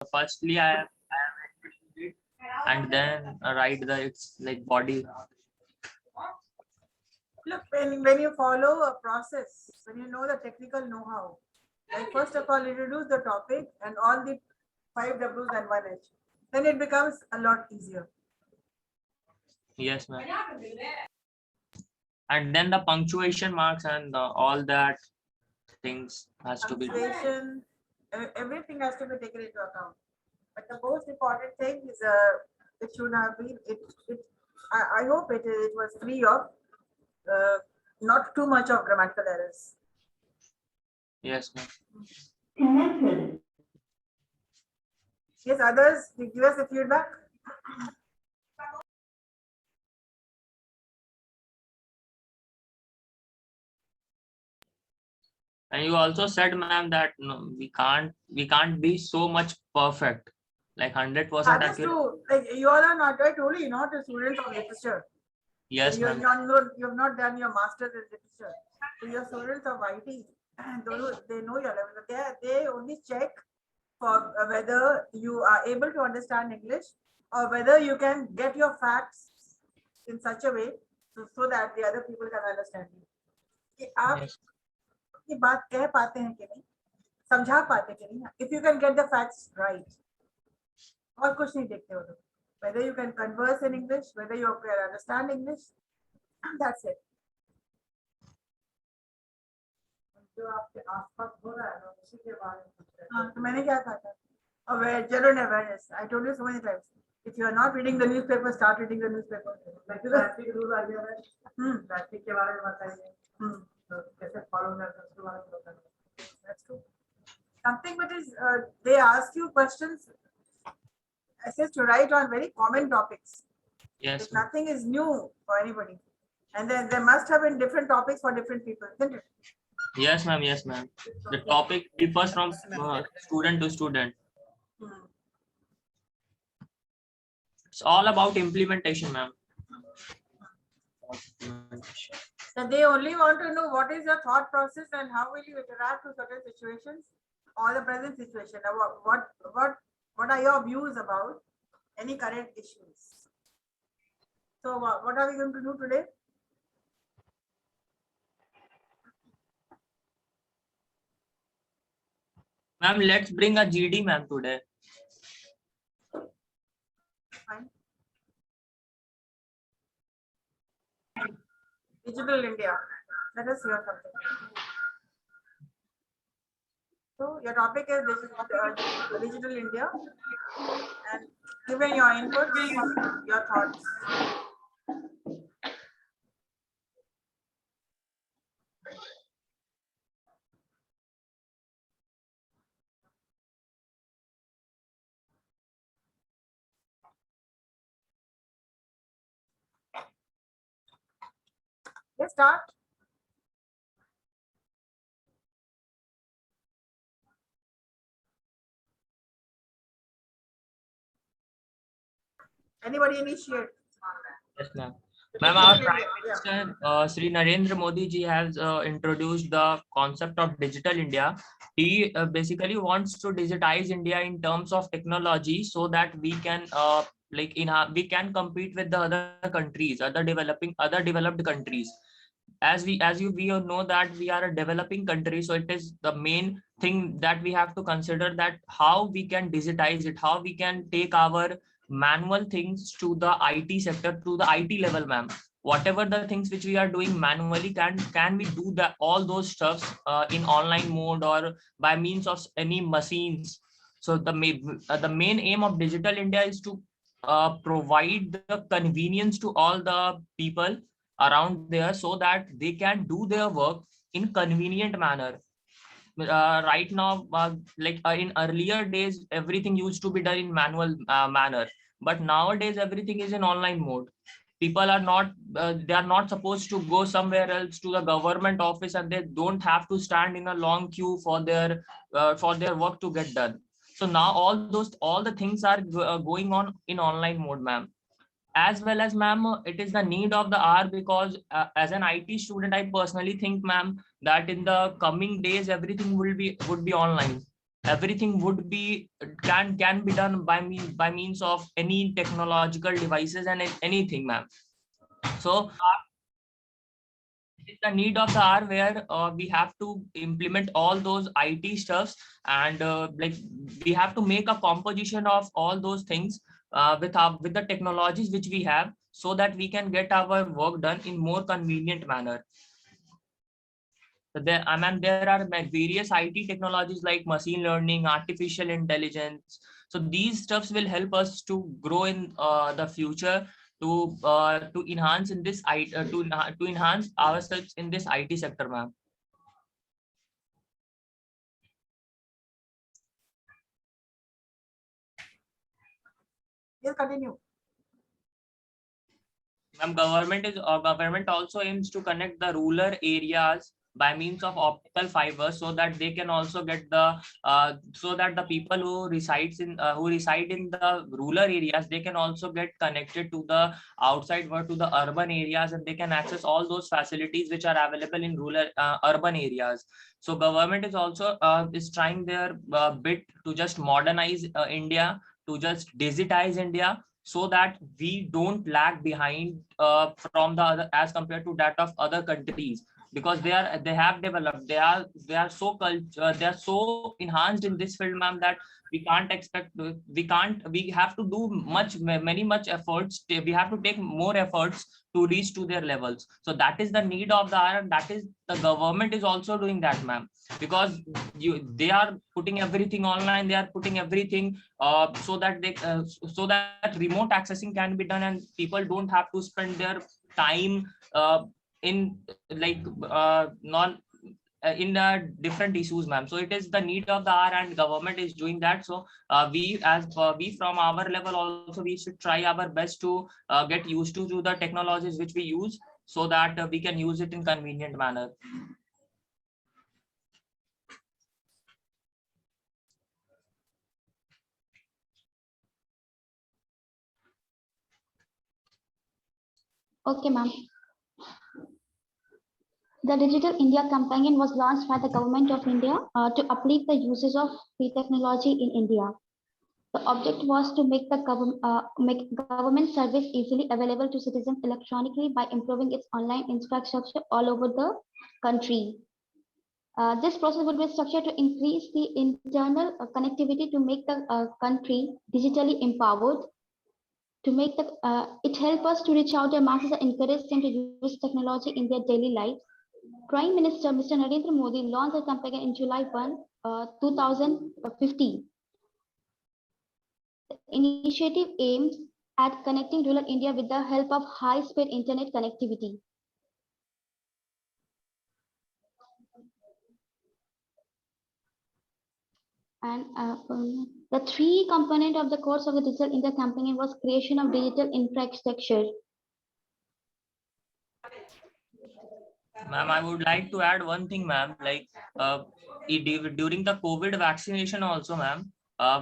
firstly I am and then write the its like body. Look, when you follow a process, when you know the technical know-how, like first of all, introduce the topic and all the 5 Ws and 1 H, then it becomes a lot easier. Yes, ma'am. And then the punctuation marks and all that things has to be. Punctuation, everything has to be taken into account. But the most important thing is, it should have been, I hope it was free of, not too much of grammatical errors. Yes, ma'am. Yes, others, give us the feedback. And you also said, ma'am, that no, we can't be so much perfect, like 100% That's accurate. true. Like you all are not, I told you, you're not a student of literature. Yes, You're ma'am. you've not done your master's in literature. So you're students of IT, and they know your level. They only check for whether you are able to understand English or whether you can get your facts in such a way so that the other people can understand you. कि आप Yes. ये बात कह पाते हैं कि नहीं, समझा पाते कि नहीं. If you can get the facts right, और कुछ नहीं देखते हो लोग. Whether you can converse in English, whether you can understand English, that's it. जो आपके आसपास हो रहा है ना उसी के बारे में पूछ रहे हैं. हाँ, तो मैंने क्या कहा था? General awareness. I told you so many times. If you are not reading the newspaper, start reading the newspaper. Traffic rule आ गया है. ट्रैफिक के बारे में बताइए. तो कैसे फॉलो करना है उसके बारे में बताइए. That's true. Something which is, they ask you questions, assist to write on very common topics. Yes, If nothing is new for anybody, and then there must have been different topics for different people, isn't it? yes, ma'am. Yes, ma'am. The topic differs from student to student. It's all about implementation, ma'am. So they only want to know what is your thought process and how will you interact with certain situations or the present situation. What are your views about any current issues? So what are we going to do today? Ma'am, let's bring a GD, ma'am, today. Fine. Digital India. Let us hear something. So your topic is digital India, and given your input, your thoughts. Let's start. Anybody initiate? Yes, ma'am. Ma'am, our Prime Minister, Sri Narendra Modi ji has introduced the concept of digital India. He basically wants to digitize India in terms of technology so that we can we can compete with the other countries, other developed countries. We all know that we are a developing country, so it is the main thing that we have to consider, that how we can digitize it, how we can take our manual things to the IT sector, to the IT level, ma'am. Whatever the things which we are doing manually, can we do that all those stuffs in online mode or by means of any machines? So the main aim of digital India is to provide the convenience to all the people around there so that they can do their work in convenient manner. Right now, in earlier days, everything used to be done in manual manner, but nowadays everything is in online mode. People are not they are not supposed to go somewhere else to the government office, and they don't have to stand in a long queue for their work to get done. So now all the things are going on in online mode, ma'am. As well as, ma'am, it is the need of the hour, because as an IT student, I personally think, ma'am, that in the coming days everything would be online. everything would be can be done by means of any technological devices and anything, ma'am. So it's the need of the hour where we have to implement all those IT stuffs, and like we have to make a composition of all those things with the technologies which we have, so that we can get our work done in more convenient manner. So there, I mean, there are various IT technologies like machine learning, artificial intelligence. So these stuffs will help us to grow in the future, to enhance in this to enhance ourselves in this IT sector, ma'am. Yes, continue. Ma'am, government also aims to connect the rural areas by means of optical fiber, so that they can also get the so that the people who reside in the rural areas, they can also get connected to the outside world, to the urban areas, and they can access all those facilities which are available in rural urban areas. So government is also is trying their bit to just modernize India, to just digitize India, so that we don't lag behind from the other as compared to that of other countries, because they have developed, they are so enhanced in this field, ma'am, that we can't expect, we have to do much efforts, we have to take more efforts to reach to their levels. So that is the need of the hour, and that is the government is also doing that, ma'am, because they are putting everything online, they are putting everything so that remote accessing can be done, and people don't have to spend their time in like non in different issues, ma'am. So it is the need of the hour, and government is doing that. So we from our level also, we should try our best to get used to the technologies which we use, so that we can use it in convenient manner. Okay, ma'am. The Digital India Companion was launched by the Government of India to uplift the uses of free technology in India. The object was to make government service easily available to citizens electronically by improving its online infrastructure all over the country. This process would be structured to increase the internal connectivity to make the country digitally empowered, to make it help us to reach out to masses and encourage them to use technology in their daily lives. Prime Minister Mr. Narendra Modi launched the campaign in July 1, 2015. The initiative aims at connecting rural India with the help of high-speed internet connectivity. And the three component of the course of the Digital India campaign was creation of digital infrastructure. Ma'am, I would like to add one thing, ma'am. Like during the COVID vaccination also, ma'am,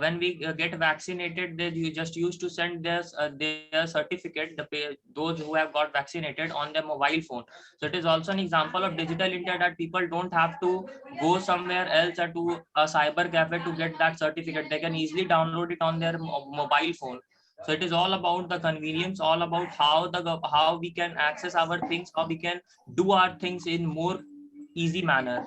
when we get vaccinated, they you just used to send their certificate, those who have got vaccinated, on their mobile phone. So it is also an example of Digital India, that people don't have to go somewhere else or to a cyber cafe to get that certificate. They can easily download it on their mobile phone. So it is all about the convenience, all about how we can access our things, how we can do our things in more easy manner.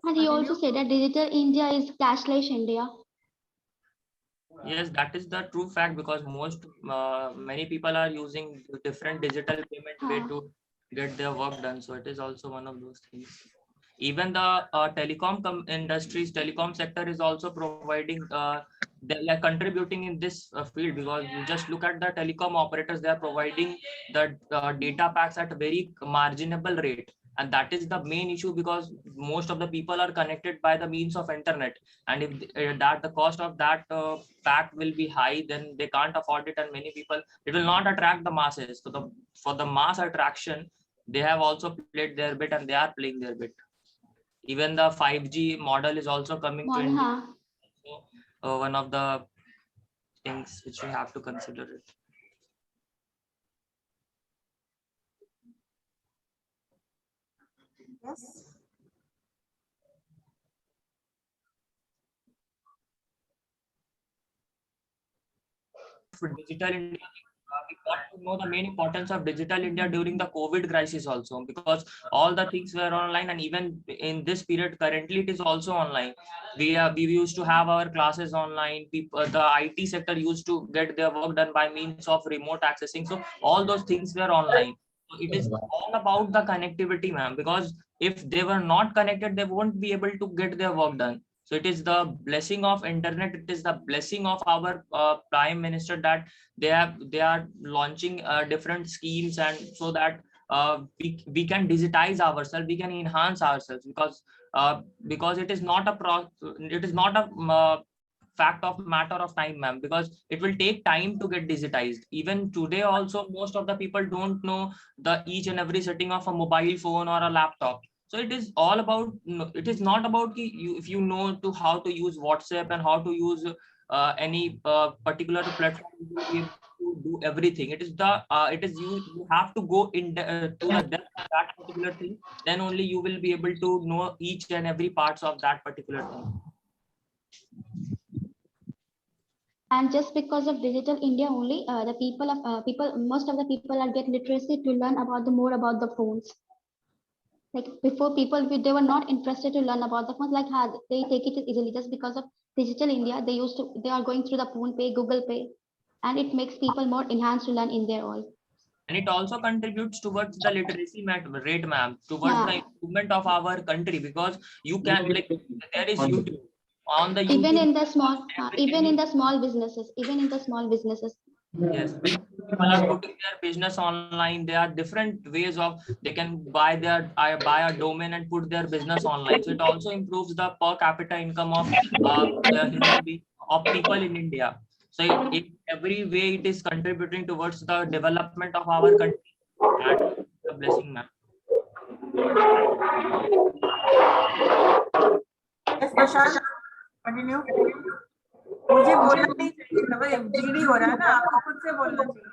And he also said that Digital India is cashless India. Yes, that is the true fact, because many people are using different digital payment way to get their work done. So it is also one of those things. Even the telecom sector is also providing, they are contributing in this field, because you just look at the telecom operators, they are providing the data packs at a very marginable rate. And that is the main issue, because most of the people are connected by the means of internet, and if that the cost of that pack will be high, then they can't afford it, and many people, it will not attract the masses. So for the mass attraction, they have also played their bit, and they are playing their bit. Even the 5G model is also coming to India. So, one of the things which we have to consider it. Yes. Digital India, we got to know the main importance of digital India during the COVID crisis also, because all the things were online, and even in this period currently it is also online. We used to have our classes online. People, the IT sector used to get their work done by means of remote accessing. So all those things were online. So it is all about the connectivity, ma'am, because if they were not connected, they won't be able to get their work done. So it is the blessing of internet. It is the blessing of our prime minister that they are launching different schemes, and so that we can digitize ourselves, we can enhance ourselves, because it is not a fact of matter of time, ma'am, because it will take time to get digitized. Even today also, most of the people don't know the each and every setting of a mobile phone or a laptop. So it is all about, it is not about you, if you know to how to use WhatsApp and how to use any particular platform, you will be able to do everything. It is you have to go to the depth of that particular thing, then only you will be able to know each and every parts of that particular thing. And just because of digital India only, most of the people are get literacy to learn about the more about the phones. Like before, people they were not interested to learn about the phones. Like they take it easily just because of digital India. They are going through the Phone Pay, Google Pay, and it makes people more enhanced to learn in their all. And it also contributes towards the literacy rate, ma'am, towards the improvement of our country, because you can, like, there is YouTube. On the YouTube, even in the small businesses, yes, people are putting their business online. There are different ways of, they can buy buy a domain and put their business online. So it also improves the per capita income of of people in India. So it every way it is contributing towards the development of our country. And a blessing, ma'am. Yes, Prashant, continue. मुझे बोलना नहीं चाहिए, GD हो रहा है ना, आपको खुद से बोलना चाहिए.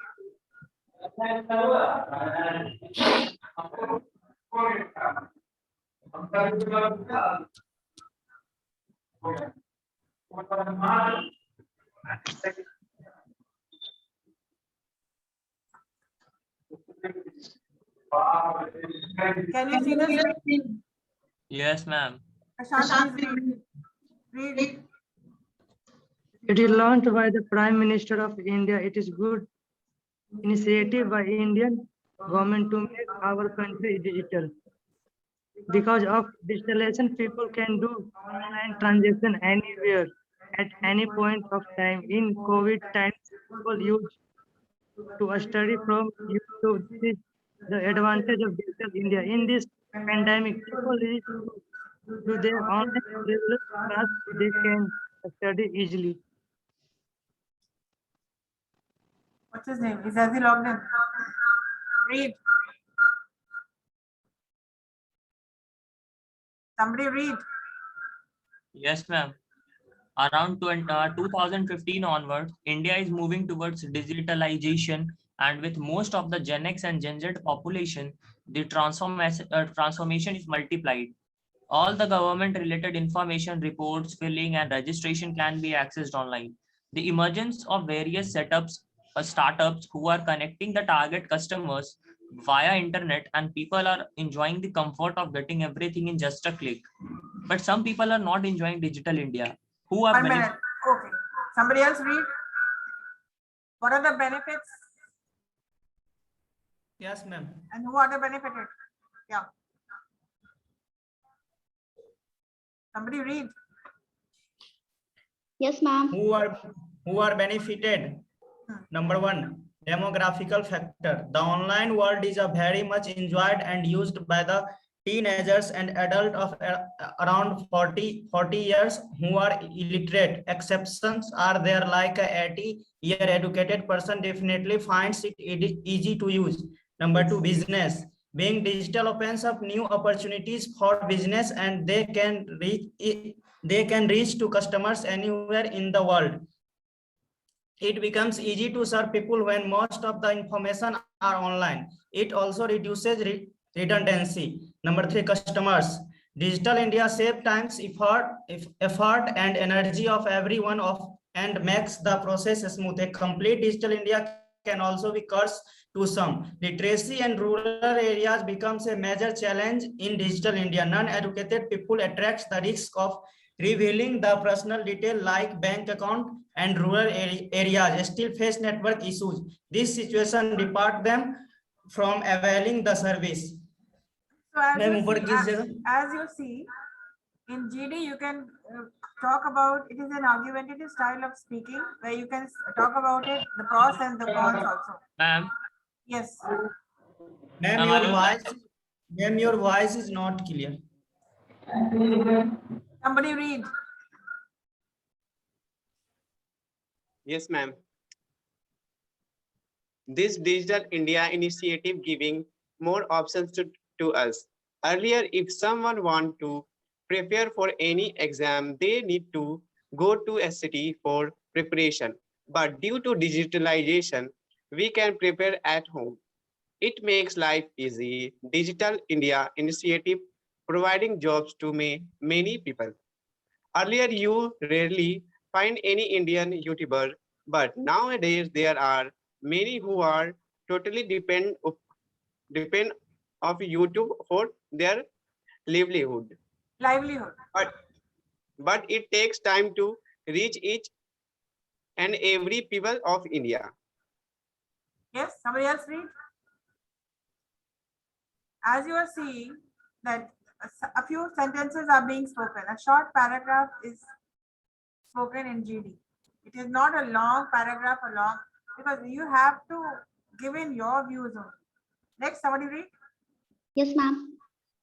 Can you see the screen? Yes, ma'am. Prashant, please read. It is launched by the Prime Minister of India. It is good initiative by Indian government to make our country digital. Because of digitalization, people can do online transaction anywhere at any point of time. In COVID times, people used to study from YouTube. This is the advantage of digital India. In this pandemic, people need to do their online regular class. They can study easily. What's his name? Has he logged in? Read. Somebody read. Yes, ma'am. Around 2015 onwards, India is moving towards digitalization, and with most of the Gen X and Gen Z population, the transformation is multiplied. All the government-related information, reports, filling, and registration can be accessed online. The emergence of various startups who are connecting the target customers via internet, and people are enjoying the comfort of getting everything in just a click. But some people are not enjoying digital India. Who are 1 minute. Okay. Somebody else read. What are the benefits? Yes, ma'am. And who are the benefited? Yeah. Somebody read. Yes, ma'am. Who are benefited? Number one, demographical factor. The online world is a very much enjoyed and used by the teenagers and adults of around 40 years who are illiterate. Exceptions are there, like a 80-year educated person definitely finds it easy to use. Number two, business. Being digital opens up new opportunities for business, and they can reach to customers anywhere in the world. It becomes easy to serve people when most of the information are online. It also reduces redundancy. Number 3, customers. Digital India save times, effort and energy of everyone and makes the process smooth. A complete Digital India can also be cursed to some. Literacy and rural areas becomes a major challenge in Digital India. Non-educated people attracts the risk of revealing the personal detail like bank account, and rural areas still face network issues. This situation depart them from availing the service. So as you see, in GD, you can talk about, it is an argumentative style of speaking where you can talk about it, the pros and the cons also. Ma'am, Yes, Ma'am, your voice is not clear. somebody read. Yes, ma'am. This Digital India initiative giving more options to us. Earlier, if someone want to prepare for any exam, they need to go to a city for preparation. But due to digitalization, we can prepare at home. It makes life easy. Digital India initiative providing jobs to many people. Earlier, you rarely find any Indian YouTuber, but nowadays there are many who are totally depend of YouTube for their livelihood. But it takes time to reach each and every people of India. Yes, somebody else read. As you are seeing that a few sentences are being spoken. A short paragraph is spoken in GD. It is not a long paragraph, because you have to give in your views on. Next, somebody read. Yes, ma'am.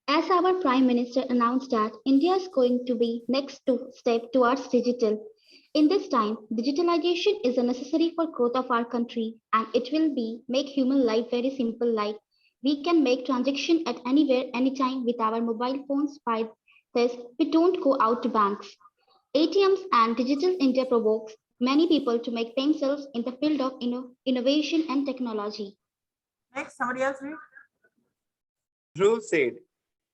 As our Prime Minister announced that India is going to be next step towards digital. In this time, digitalization is a necessary for growth of our country, and it will make human life very simple. Like we can make transaction at anywhere, anytime with our mobile phones. By this, we don't go out to banks. ATMs and Digital India provokes many people to make themselves in the field of innovation and technology. Next, somebody else read. Dhruv said,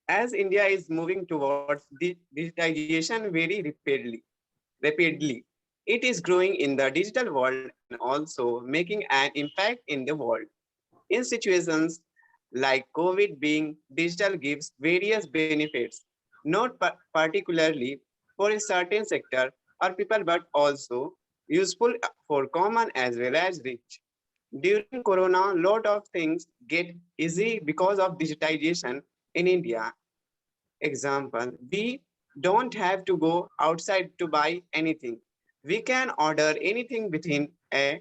as India is moving towards digitization very rapidly, it is growing in the digital world and also making an impact in the world. In situations like COVID, being digital gives various benefits, not particularly for a certain sector or people, but also useful for common as well as rich. During Corona, a lot of things get easy because of digitization in India. Example, we don't have to go outside to buy anything. We can order anything within a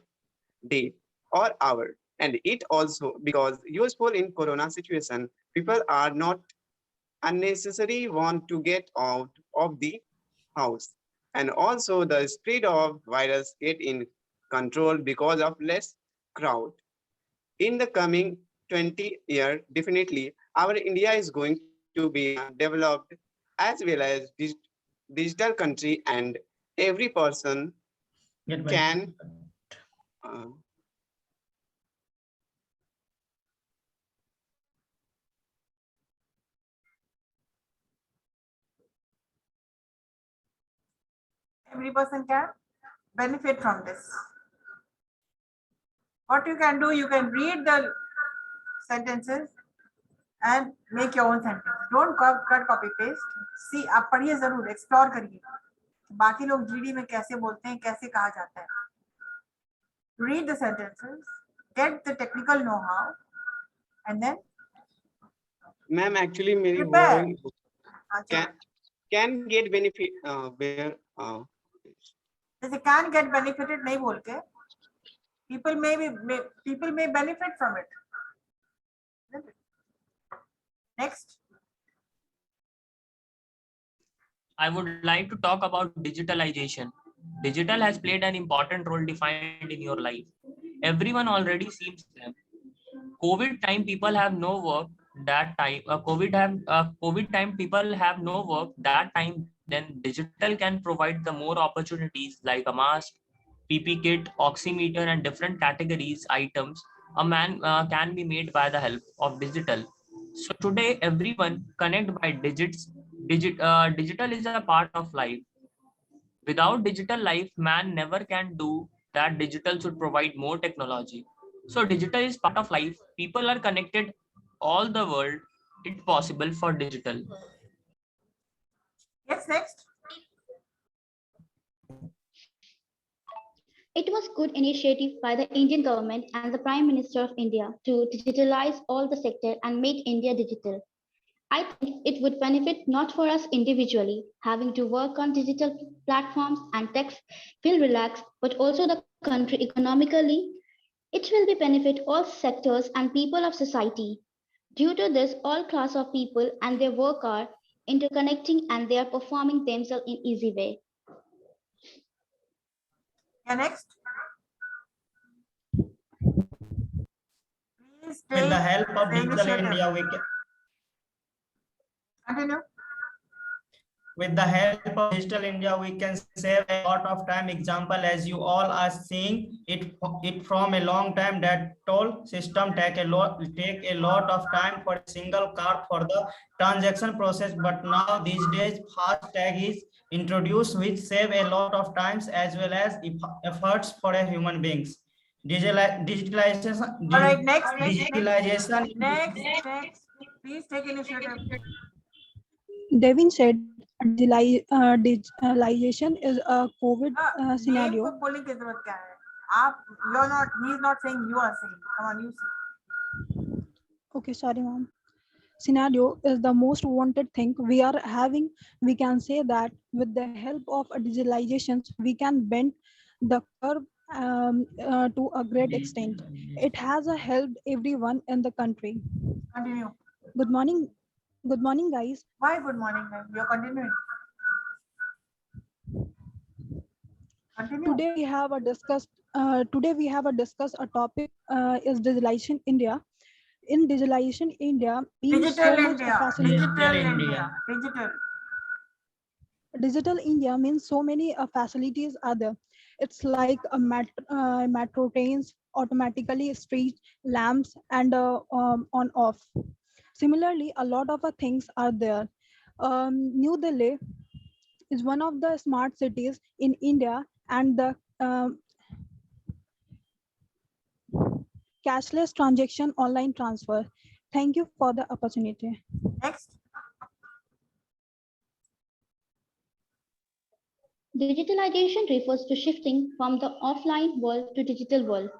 day or hour. And it also because useful in Corona situation, people are not unnecessarily want to get out of the house. And also the spread of virus get in control because of less crowd. In the coming 20 years, definitely our India is going to be developed as well as digital country, and every person can benefit from this. What you can do, you can read the sentences and make your own sentence. Don't cut copy paste. See, आप पढ़िए जरूर, explore करिए बाकी लोग GD में कैसे बोलते हैं, कैसे कहा जाता है. Read the sentences, get the technical know-how, and then ma'am, actually मेरी can get benefit where जैसे can get benefited नहीं बोल के people may benefit from it. Next. I would like to talk about digitalization. Digital has played an important role defined in your life. Everyone already seems them. COVID time people have no work. That time, COVID time people have no work. That time, then digital can provide the more opportunities like a mask, PP kit, oximeter, and different categories items. A man can be made by the help of digital. So today, everyone connect by digits. Digital is a part of life. Without digital life, man never can do that. Digital should provide more technology. So digital is part of life. People are connected all the world. It's possible for digital. Yes, next. It was good initiative by the Indian government and the Prime Minister of India to digitalize all the sector and make India digital. I think it would benefit not for us individually, having to work on digital platforms and tech feel relaxed, but also the country economically. It will be benefit all sectors and people of society. Due to this, all class of people and their work are interconnecting and they are performing themselves in easy way. Yeah, next. Please With the take help of the Digital initiative. India, we can. Continue. With the help of Digital India, we can save a lot of time. Example, as you all are seeing it from a long time, that toll system take a lot of time for a single card for the transaction process. But now these days, FASTag is introduced, which save a lot of times as well as efforts for a human beings. Digitalization. All right, next. Digitalization. Next. Please take initiative. Devin said digitalization is a COVID Name scenario. को बोलने की जरूरत क्या है? आप, you're not, he's not saying, you are saying. Come on, you say. Okay, sorry, ma'am. Scenario is the most wanted thing we are having. We can say that with the help of digitalization, we can bend the curve to a great extent. It has helped everyone in the country. Continue. Good morning. Good morning, guys. Why good morning, ma'am? You're continuing. Continue. Today we have a discussed a topic is digitalization India. In digitalization India means Digital so much India. facility. Digital India means so many facilities are there. It's like a metro trains, automatically street lamps, and on off. Similarly, a lot of things are there. New Delhi is one of the smart cities in India, and the cashless transaction online transfer. Thank you for the opportunity. Next. Digitalization refers to shifting from the offline world to digital world.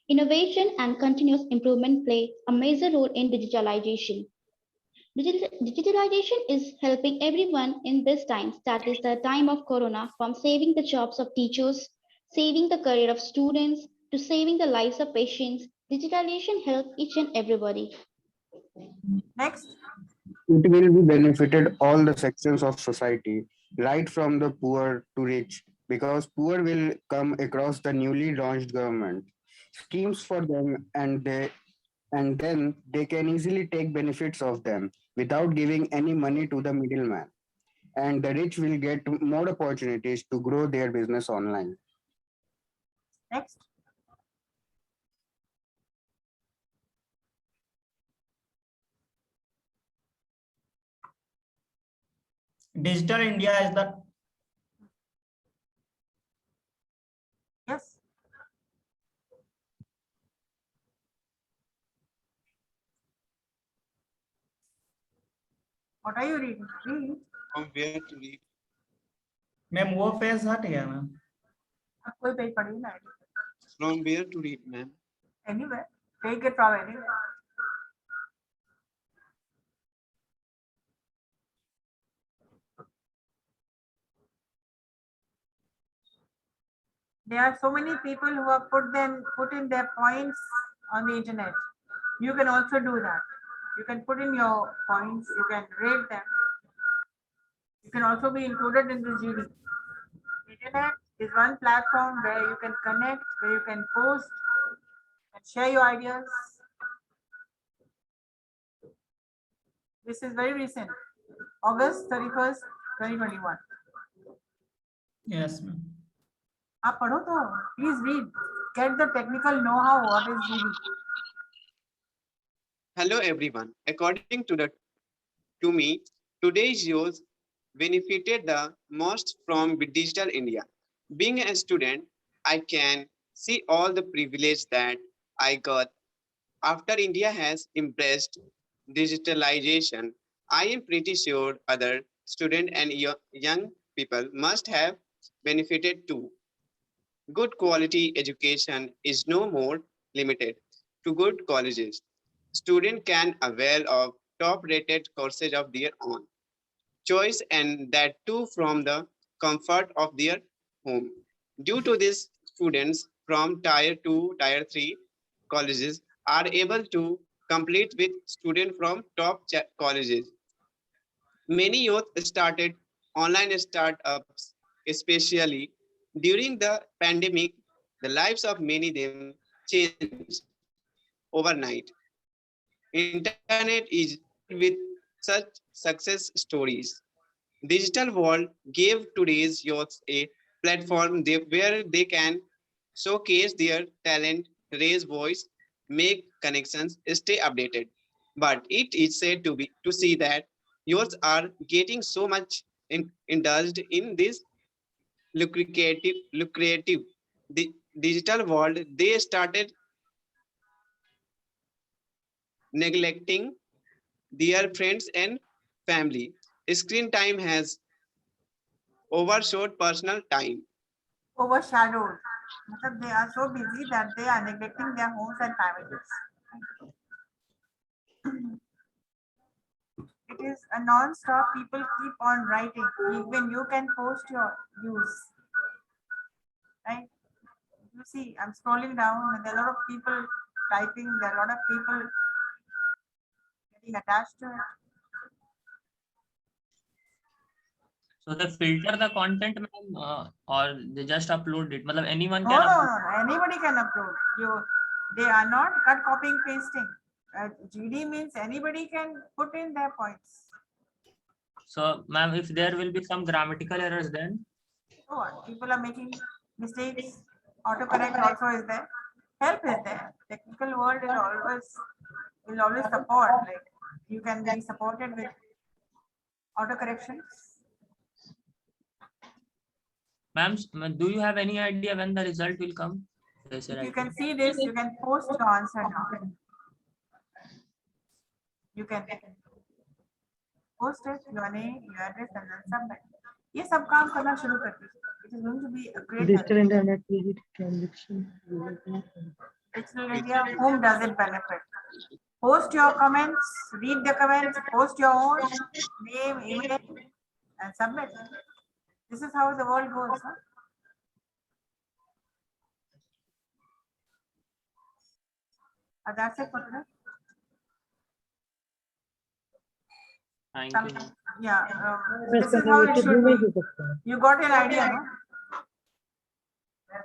Innovation and continuous improvement play a major role in digitalization. Digitalization is helping everyone in this time, that is the time of Corona, from saving the jobs of teachers, saving the career of students, to saving the lives of patients. Digitalization helps each and everybody. Next. It will be benefited all the sections of society, right from the poor to rich, because poor will come across the newly launched government schemes for them, and then they can easily take benefits of them without giving any money to the middleman. And the rich will get more opportunities to grow their business online. Next. Digital India is the. Yes. What are you reading? Read. From where to read? Ma'am वो page हट गया ma'am. आप कोई page पढ़िए ना. From where to read, ma'am? Anywhere. Take it from anywhere. There are so many people who have put in their points on the internet. You can also do that. You can put in your points, you can rate them. You can also be included in this GD. Internet is one platform where you can connect, where you can post and share your ideas. This is very recent, August 31st, 2021. Yes ma'am. आप पढ़ो तो, please read. Get the technical know-how what is GD. Hello everyone. According to me, today's youth benefited the most from Digital India. Being a student, I can see all the privilege that I got after India has embraced digitalization. I am pretty sure other students and young people must have benefited too. Good quality education is no more limited to good colleges. Students can avail of top-rated courses of their own choice, and that too from the comfort of their home. Due to this, students from Tier 2, Tier 3 colleges are able to compete with students from top colleges. Many youth started online startups, especially during the pandemic. The lives of many of them changed overnight. Internet is filled with such success stories. Digital world gave today's youth a platform where they can showcase their talent, raise voice, make connections, stay updated. But it is sad to see that youth are getting so much indulged in this lucrative digital world. They started neglecting their friends and family. Screen time has overshot personal time. Overshadowed. Matlab they are so busy that they are neglecting their homes and families. It is a non-stop. People keep on writing. Even you can post your views, right? You see, I'm scrolling down, and there are a lot of people typing. There are a lot of people getting attached to it. So they filter the content, ma'am, or they just upload it. Matlab anyone No, can no, upload. no. Anybody can upload. They are not cut, copying, pasting. GD means anybody can put in their points. So, ma'am, if there will be some grammatical errors, then So what? People are making mistakes. Autocorrect also is there. Help is there. Technical world will always support. Like you can be supported with autocorrections. ma'am, do you have any idea when the result will come? Yes, If you right. can see this, you can post your answer now. You can post it, your name, your address, and then submit. ये सब काम करना शुरू कर दीजिए. It is going to be a great help. Digital internet transaction. Digital India, whom does it benefit? Post your comments, read the comments, post your own name, email, and submit. This is how the world goes. Huh? That's it for today. Thank you. ma'am. Yeah, this is how it should be. You got an idea, no?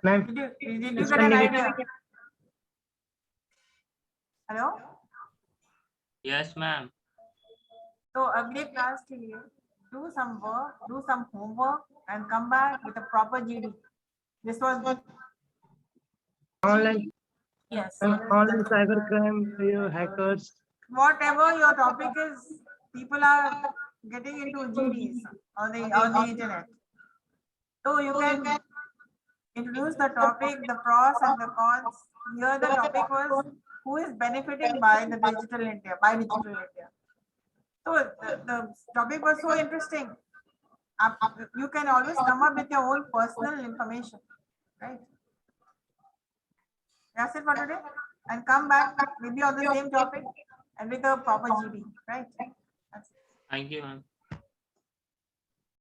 Ma'am, Did you get an idea? Hello? Yes, ma'am. So अगले class के लिए do some work, do some homework, and come back with a proper GD. This was online yes. online cybercrime, hackers. Whatever your topic is, people are getting into GDs on the internet. So you can introduce the topic, the pros and the cons. Here the topic was who is benefiting by the digital India, by digital India. So the topic was so interesting. You can always come up with your own personal information, right? That's it for today. And come back maybe on the same topic and with a proper GD, right? That's it. Thank you, ma'am.